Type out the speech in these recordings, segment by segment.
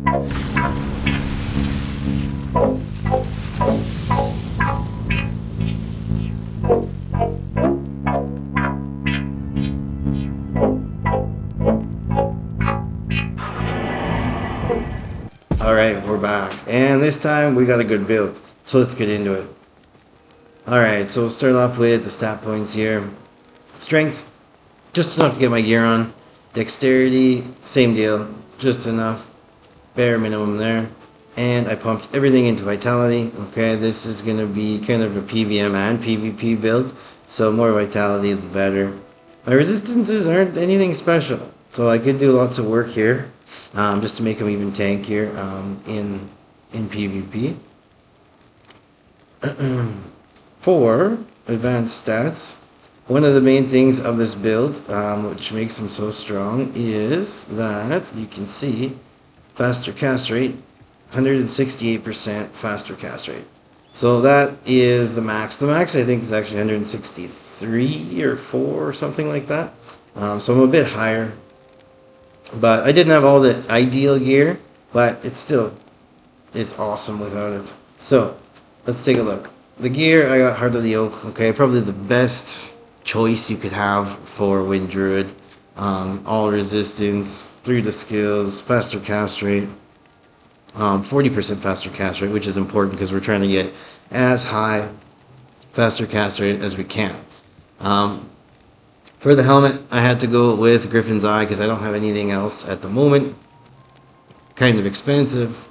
Alright, we're back. And this time we got a good build. So let's get into it. Alright, so we'll start off with the stat points here. Strength, just enough to get my gear on. Dexterity, same deal, just enough. Bare minimum there. And I pumped everything into Vitality. Okay, this is going to be kind of a PvM and PvP build. So more Vitality, the better. My resistances aren't anything special. So I could do lots of work here. Just to make them even tankier in PvP. For advanced stats, one of the main things of this build, which makes them so strong, is that you can see faster cast rate, 168% faster cast rate. So that is the max. The max I think is actually 163 or 4 or something like that. So I'm a bit higher. But I didn't have all the ideal gear, but it still is awesome without it. So, let's take a look. The gear, I got Heart of the Oak, okay, probably the best choice you could have for Wind Druid. All resistance, 3 to skills, faster cast rate, 40% faster cast rate, which is important because we're trying to get as high faster cast rate as we can. For the helmet, I had to go with Griffin's Eye because I don't have anything else at the moment. Kind of expensive.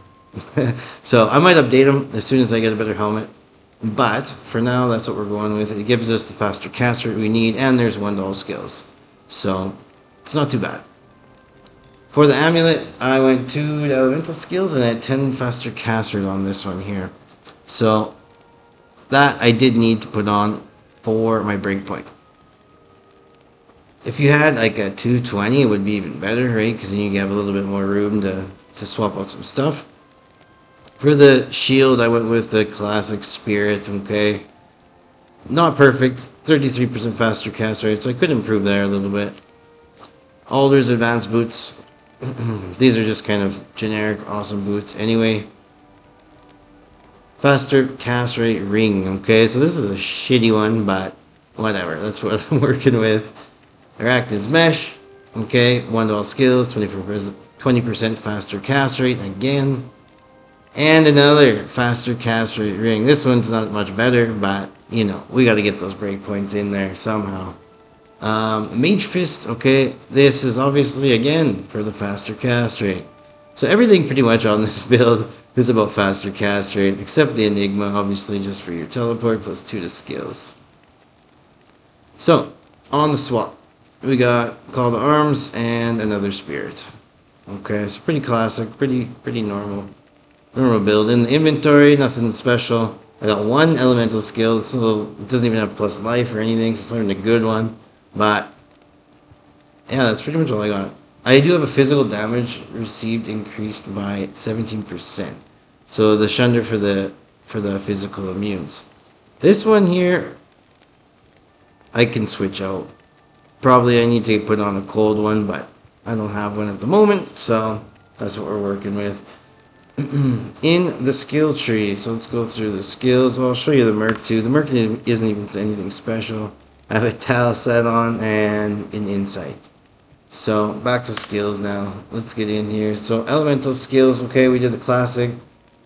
So I might update them as soon as I get a better helmet. But for now, that's what we're going with. It gives us the faster cast rate we need, and there's 1 to all skills. So it's not too bad. For the amulet, I went 2 to elemental skills and I had 10 faster cast rate on this one here. So that I did need to put on for my breakpoint. If you had like a 220, it would be even better, right? Because then you have a little bit more room to swap out some stuff. For the shield, I went with the classic Spirit, okay? Not perfect, 33% faster cast rate, so I could improve there a little bit. Alder's advanced boots. These are just kind of generic, awesome boots. Anyway, faster cast rate ring, okay? So this is a shitty one, but whatever, that's what I'm working with. Arachnid's Mesh, okay, 1 to all skills, 20% faster cast rate again. And another faster cast rate ring. This one's not much better, but, you know, we got to get those breakpoints in there somehow. Mage Fist, okay, this is obviously, again, for the faster cast rate. So everything pretty much on this build is about faster cast rate, except the Enigma, obviously, just for your teleport, plus 2 to skills. So, on the swap. We got Call to Arms and another Spirit. Okay, so pretty classic, pretty normal build. In the inventory, nothing special. I got 1 elemental skill, so it doesn't even have plus life or anything, so it's not even a good one. But yeah, that's pretty much all I got. I do have a physical damage received increased by 17%. So the shunder for the physical immunes. This one here, I can switch out. Probably I need to put on a cold one, but I don't have one at the moment, so that's what we're working with. In the skill tree, so let's go through the skills. Well, I'll show you the Merc too. The Merc isn't even anything special. I have a Tal set on and an Insight. So back to skills now. Let's get in here. So elemental skills, okay, we did the classic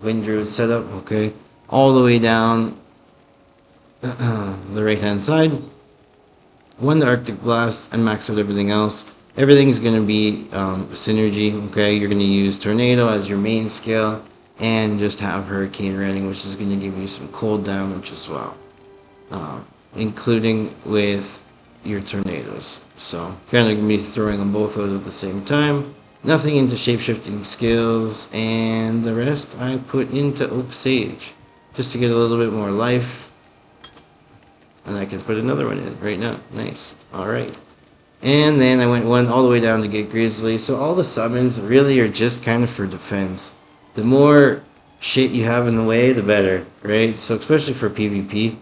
Wind Druid setup, okay, all the way down the right hand side. 1 to Arctic Blast and max out everything else. Everything's going to be synergy, okay? You're going to use Tornado as your main skill and just have Hurricane running, which is going to give you some cold damage as well, including with your Tornadoes. So, kind of going to be throwing them both out at the same time. Nothing into shapeshifting skills, and the rest I put into Oak Sage, just to get a little bit more life. And I can put another one in right now. Nice. Alright. And then I went 1 all the way down to get Grizzly. So all the summons really are just kind of for defense. The more shit you have in the way, the better, right? So especially for PvP.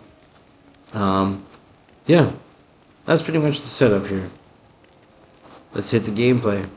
Yeah. That's pretty much the setup here. Let's hit the gameplay.